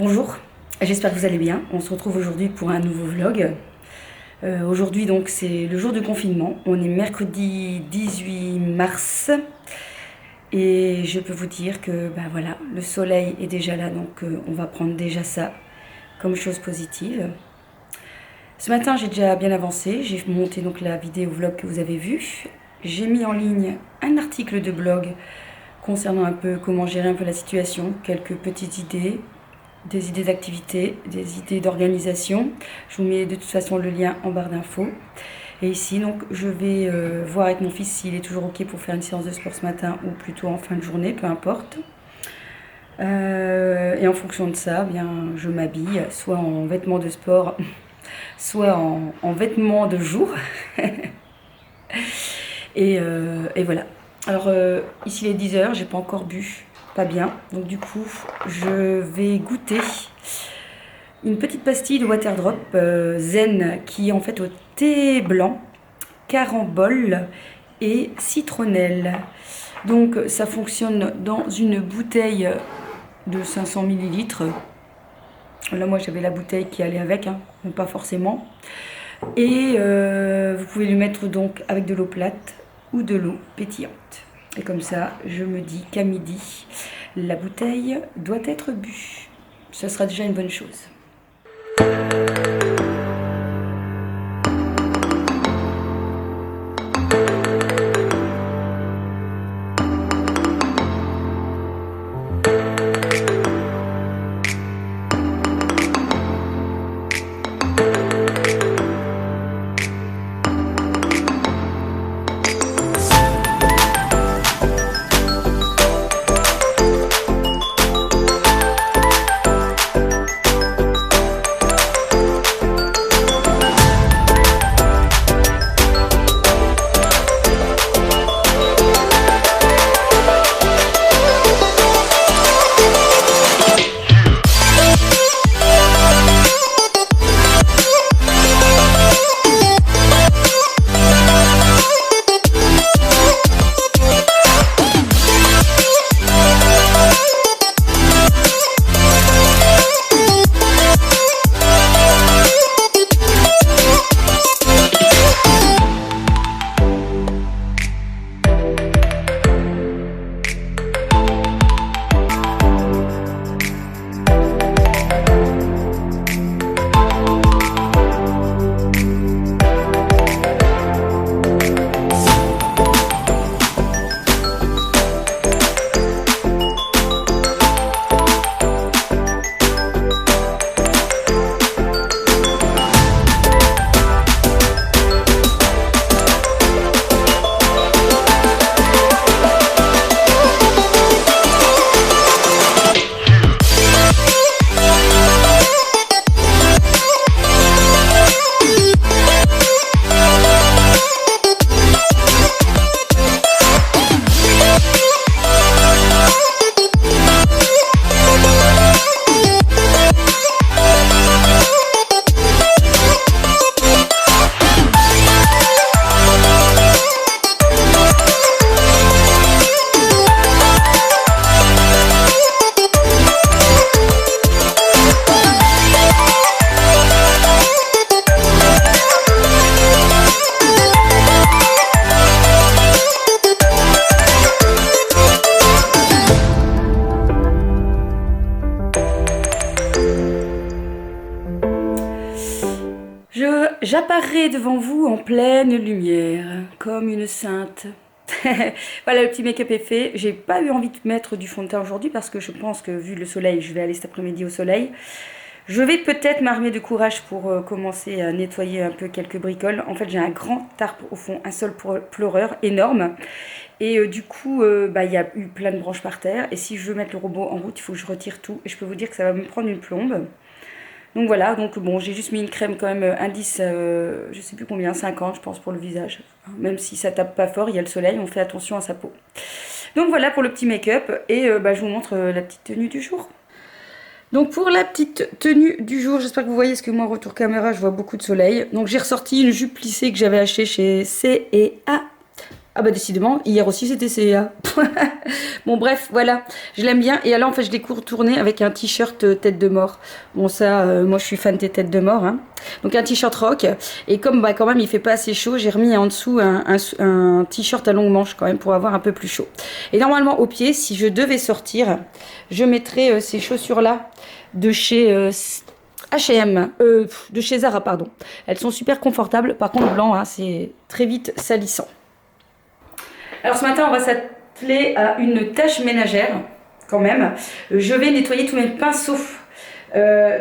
Bonjour, j'espère que vous allez bien. On se retrouve aujourd'hui pour un nouveau vlog. Aujourd'hui donc c'est le jour du confinement. On est mercredi 18 mars et je peux vous dire que voilà, le soleil est déjà là, donc on va prendre déjà ça comme chose positive. Ce matin j'ai déjà bien avancé, j'ai monté donc la vidéo vlog que vous avez vue. J'ai mis en ligne un article de blog concernant un peu comment gérer un peu la situation, quelques petites idées, des idées d'activité, des idées d'organisation. Je vous mets de toute façon le lien en barre d'infos. Et ici, donc, je vais voir avec mon fils s'il est toujours OK pour faire une séance de sport ce matin ou plutôt en fin de journée, peu importe. Et en fonction de ça, bien, je m'habille, soit en vêtements de sport, soit en vêtements de jour. et voilà. Alors, ici, il est 10h, j'ai pas encore bu. Pas bien, donc du coup je vais goûter une petite pastille de Waterdrop Zen qui est en fait au thé blanc, carambole et citronnelle. Donc ça fonctionne dans une bouteille de 500 millilitres. Là moi j'avais la bouteille qui allait avec, hein, mais pas forcément. Et vous pouvez lui mettre donc avec de l'eau plate ou de l'eau pétillante. Et comme ça, je me dis qu'à midi, la bouteille doit être bue. Ce sera déjà une bonne chose. J'apparais devant vous en pleine lumière, comme une sainte. Voilà, le petit make-up est fait. J'ai pas eu envie de mettre du fond de teint aujourd'hui parce que je pense que vu le soleil, je vais aller cet après-midi au soleil. Je vais peut-être m'armer de courage pour commencer à nettoyer un peu quelques bricoles. En fait, j'ai un grand tarp au fond, un sol pleureur énorme. Et du coup, il y a eu plein de branches par terre. Et si je veux mettre le robot en route, il faut que je retire tout. Et je peux vous dire que ça va me prendre une plombe. Donc voilà, donc bon, j'ai juste mis une crème quand même indice, je sais plus combien, 50 je pense pour le visage. Même si ça tape pas fort, il y a le soleil, on fait attention à sa peau. Donc voilà pour le petit make-up et je vous montre la petite tenue du jour. Donc pour la petite tenue du jour, j'espère que vous voyez, parce que moi en retour caméra je vois beaucoup de soleil. Donc j'ai ressorti une jupe plissée que j'avais achetée chez C&A Ah bah décidément, hier aussi c'était CA. Bon bref, voilà, je l'aime bien. Et alors en fait je l'ai contourné avec un t-shirt tête de mort. Bon ça, moi je suis fan des têtes de mort. Hein. Donc un t-shirt rock. Et comme bah, quand même il fait pas assez chaud, j'ai remis en dessous un t-shirt à longue manche quand même pour avoir un peu plus chaud. Et normalement au pied, si je devais sortir, je mettrais ces chaussures là de chez... H&M, de chez Zara, pardon. Elles sont super confortables. Par contre, blanc, hein, c'est très vite salissant. Alors ce matin, on va s'atteler à une tâche ménagère, quand même. Je vais nettoyer tous mes pinceaux.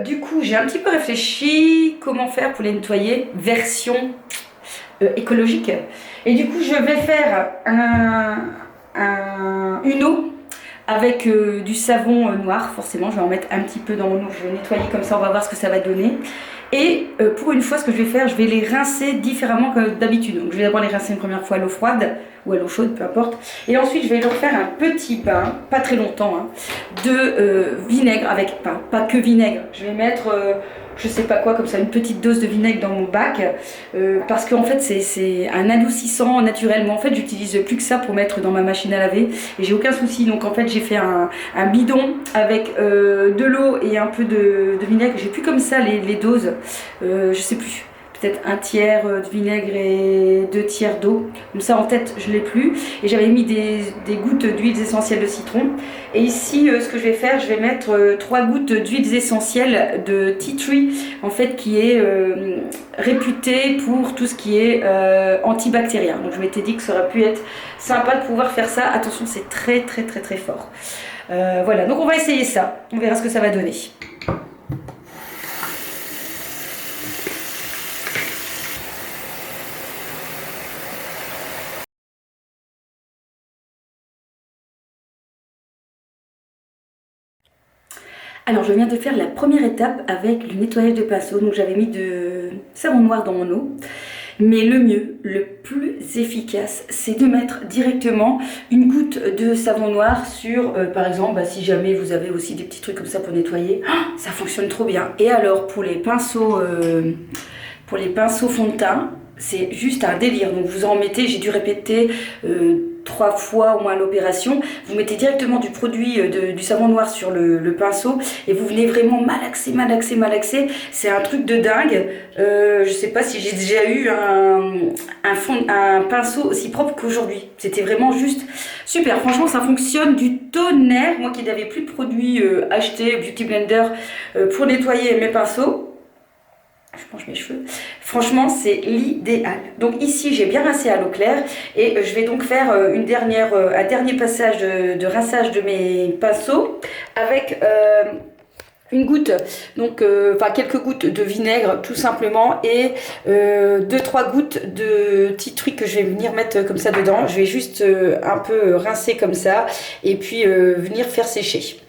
Du coup, j'ai un petit peu réfléchi comment faire pour les nettoyer version écologique. Et du coup, je vais faire une eau avec du savon noir. Forcément, je vais en mettre un petit peu dans mon eau. Je vais nettoyer comme ça, on va voir ce que ça va donner. Et pour une fois, ce que je vais faire, je vais les rincer différemment que d'habitude. Donc je vais d'abord les rincer une première fois à l'eau froide ou à l'eau chaude, peu importe. Et ensuite, je vais leur faire un petit bain, pas très longtemps, hein, de vinaigre avec pas que vinaigre. Je vais mettre, je sais pas quoi, comme ça, une petite dose de vinaigre dans mon bac. Parce qu'en fait, c'est un adoucissant naturellement. En fait, j'utilise plus que ça pour mettre dans ma machine à laver. Et j'ai aucun souci. Donc en fait, j'ai fait un bidon avec de l'eau et un peu de vinaigre. J'ai plus comme ça les doses. Je sais plus, peut-être un tiers de vinaigre et 2 tiers d'eau. Comme ça en tête je l'ai plus. Et j'avais mis des gouttes d'huiles essentielles de citron. Et ici ce que je vais faire, je vais mettre 3 gouttes d'huiles essentielles de tea tree, en fait qui est réputé pour tout ce qui est antibactérien. Donc je m'étais dit que ça aurait pu être sympa de pouvoir faire ça. Attention, c'est très très très très fort. Voilà, donc on va essayer ça. On verra ce que ça va donner. Alors je viens de faire la première étape avec le nettoyage de pinceau. Donc j'avais mis de savon noir dans mon eau. Mais le mieux, le plus efficace, c'est de mettre directement une goutte de savon noir sur, par exemple, bah, si jamais vous avez aussi des petits trucs comme ça pour nettoyer, ça fonctionne trop bien. Et alors pour les pinceaux fond de teint, c'est juste un délire. Donc vous en mettez, j'ai dû répéter 3 fois au moins l'opération. Vous mettez directement du produit, du savon noir sur le pinceau et vous venez vraiment malaxer, malaxer, malaxer. C'est un truc de dingue. Je sais pas si j'ai déjà eu un pinceau aussi propre qu'aujourd'hui. C'était vraiment juste super. Franchement, ça fonctionne du tonnerre. Moi qui n'avais plus de produits achetés, Beauty Blender, pour nettoyer mes pinceaux. Je mange mes cheveux. Franchement, c'est l'idéal. Donc ici, j'ai bien rincé à l'eau claire et je vais donc faire un dernier passage de rinçage de mes pinceaux avec une goutte, donc enfin quelques gouttes de vinaigre tout simplement et 2-3 gouttes de tea tree que je vais venir mettre comme ça dedans. Je vais juste un peu rincer comme ça et puis venir faire sécher.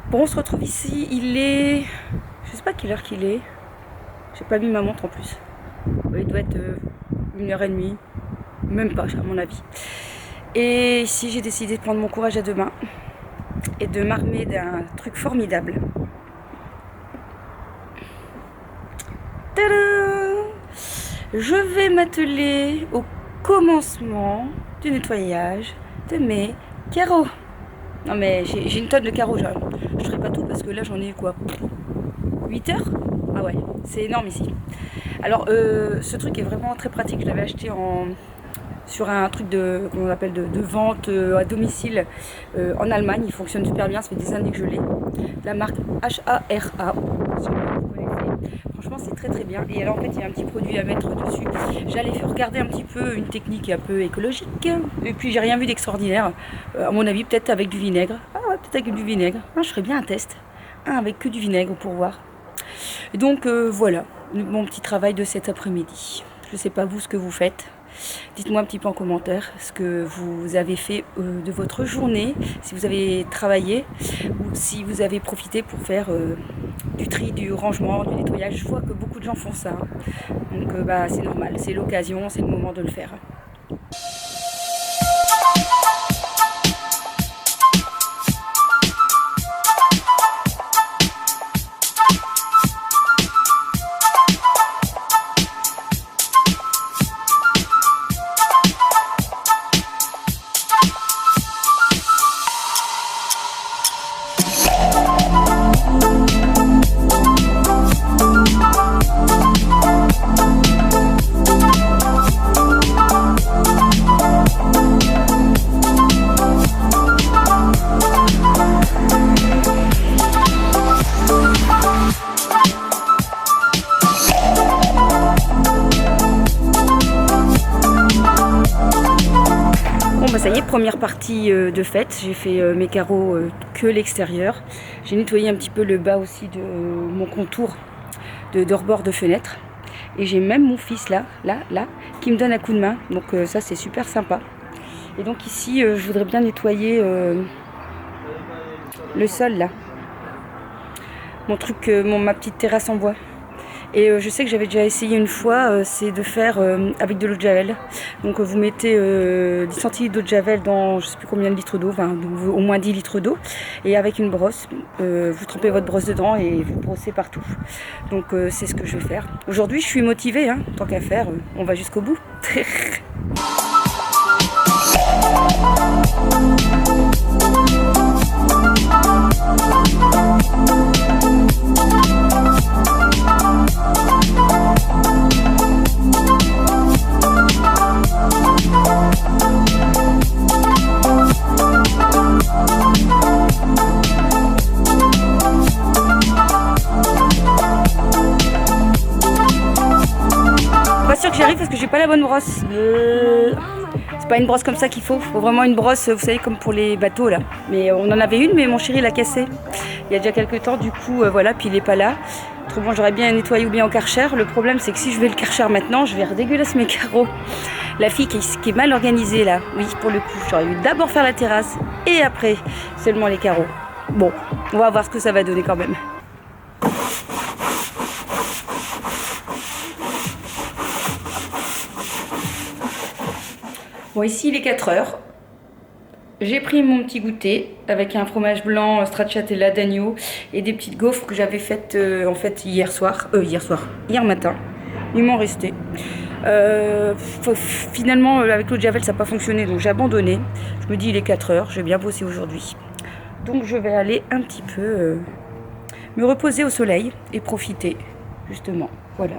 Bon, on se retrouve ici, il est... Je sais pas quelle heure qu'il est. J'ai pas mis ma montre en plus. Il doit être 1h30. Même pas, à mon avis. Et ici, j'ai décidé de prendre mon courage à deux mains. Et de m'armer d'un truc formidable. Tadam! Je vais m'atteler au commencement du nettoyage de mes carreaux. Non mais j'ai une tonne de carreaux, je ne ferai pas tout parce que là j'en ai quoi 8 heures. Ah ouais, c'est énorme ici. Alors ce truc est vraiment très pratique, je l'avais acheté sur un truc comment on appelle, de vente à domicile en Allemagne. Il fonctionne super bien, ça fait des années que je l'ai. La marque HARA, si vous connaissez. Franchement c'est très très bien. Et alors en fait il y a un petit produit à mettre dessus. J'allais regarder un petit peu une technique un peu écologique. Et puis j'ai rien vu d'extraordinaire. À mon avis peut-être avec du vinaigre. Ah ouais, peut-être avec du vinaigre. Ah, je ferais bien un test. Avec que du vinaigre pour voir. Et donc voilà, mon petit travail de cet après-midi. Je ne sais pas vous ce que vous faites. Dites-moi un petit peu en commentaire ce que vous avez fait de votre journée, si vous avez travaillé ou si vous avez profité pour faire du tri, du rangement, du nettoyage. Je vois que beaucoup de gens font ça. Donc bah, c'est normal, c'est l'occasion, c'est le moment de le faire. Ça y est, première partie de fête, j'ai fait mes carreaux que l'extérieur. J'ai nettoyé un petit peu le bas aussi de mon contour de rebord de fenêtre. Et j'ai même mon fils là, qui me donne un coup de main. Donc ça c'est super sympa. Et donc ici, je voudrais bien nettoyer le sol là. Mon truc, ma petite terrasse en bois. Et je sais que j'avais déjà essayé une fois, c'est de faire avec de l'eau de javel. Donc vous mettez 10 centilitres d'eau de javel dans je ne sais plus combien de litres d'eau, enfin au moins 10 litres d'eau. Et avec une brosse, vous trempez votre brosse dedans et vous brossez partout. Donc c'est ce que je vais faire. Aujourd'hui je suis motivée, hein, tant qu'à faire, on va jusqu'au bout. Pas sûr que j'y arrive parce que j'ai pas la bonne brosse. C'est pas une brosse comme ça qu'il faut vraiment une brosse, vous savez, comme pour les bateaux là. Mais on en avait une, mais mon chéri l'a cassée il y a déjà quelques temps, du coup voilà, puis il est pas là. Autrement j'aurais bien nettoyé ou bien au Karcher. Le problème c'est que si je vais le Karcher maintenant, je vais redégueulasser mes carreaux. La fille qui est mal organisée là, oui pour le coup, j'aurais dû d'abord faire la terrasse et après seulement les carreaux. Bon, on va voir ce que ça va donner quand même. Bon, ici il est 4 h. J'ai pris mon petit goûter avec un fromage blanc stracciatella d'agneau et des petites gaufres que j'avais faites en fait hier matin. Il m'en restait. Finalement avec l'eau de javel ça n'a pas fonctionné, donc j'ai abandonné. Je me dis il est 4 h, j'ai bien bossé aujourd'hui. Donc je vais aller un petit peu me reposer au soleil et profiter justement, voilà,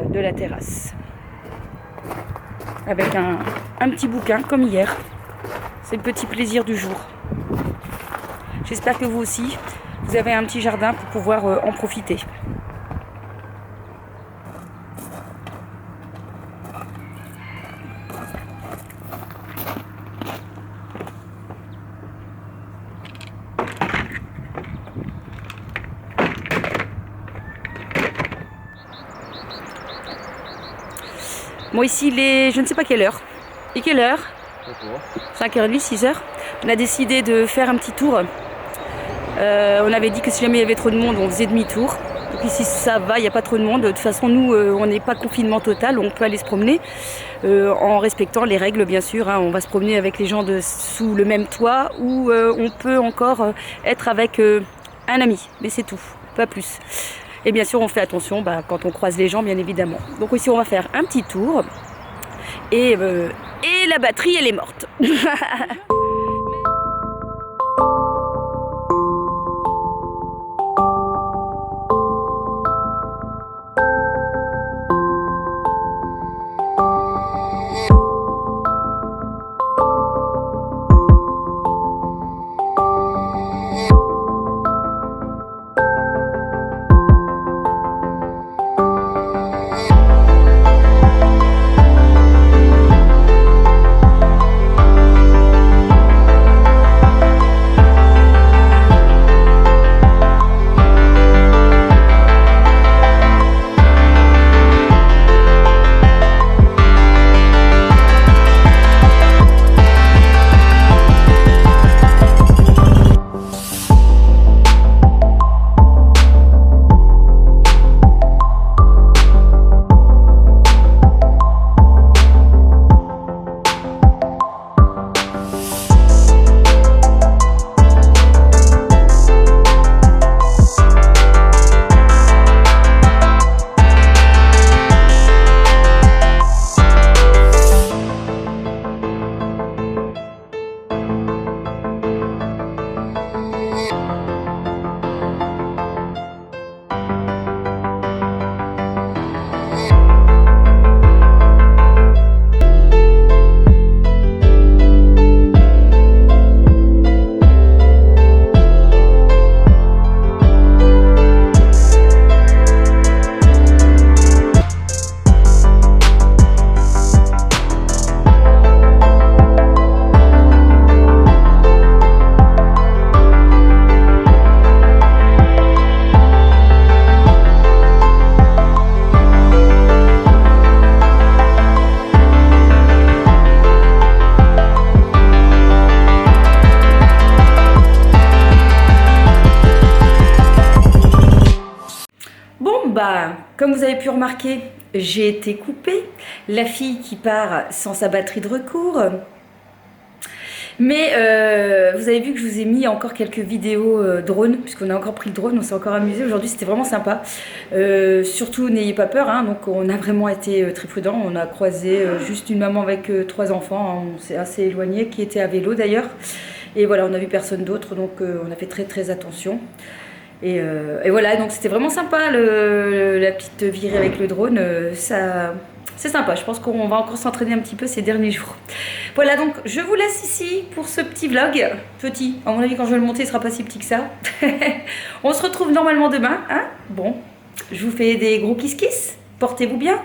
de la terrasse. Avec un petit bouquin comme hier. C'est le petit plaisir du jour. J'espère que vous aussi, vous avez un petit jardin pour pouvoir en profiter. Moi ici il est, je ne sais pas quelle heure. Et quelle heure ? 5h30, 6h. On a décidé de faire un petit tour. On avait dit que si jamais il y avait trop de monde, on faisait demi-tour. Donc ici ça va, il n'y a pas trop de monde. De toute façon nous, on n'est pas confinement total, on peut aller se promener. En respectant les règles bien sûr, hein. On va se promener avec les gens sous le même toit ou on peut encore être avec un ami. Mais c'est tout, pas plus. Et bien sûr on fait attention quand on croise les gens bien évidemment. Donc ici on va faire un petit tour. Et la batterie elle est morte. bah, comme vous avez pu remarquer, j'ai été coupée. La fille qui part sans sa batterie de recours. Mais vous avez vu que je vous ai mis encore quelques vidéos drone, puisqu'on a encore pris le drone, on s'est encore amusé. Aujourd'hui, c'était vraiment sympa. Surtout, n'ayez pas peur, hein, donc on a vraiment été très prudents. On a croisé juste une maman avec 3 enfants, hein, on s'est assez éloigné, qui était à vélo d'ailleurs. Et voilà, on n'a vu personne d'autre, donc on a fait très très attention. Et voilà, donc c'était vraiment sympa la petite virée avec le drone. C'est sympa, je pense qu'on va encore s'entraîner un petit peu ces derniers jours. Voilà, donc je vous laisse ici pour ce petit vlog. Petit, à mon avis, quand je vais le monter, il sera pas si petit que ça. On se retrouve normalement demain, hein. Bon, je vous fais des gros kiss kiss. Portez-vous bien.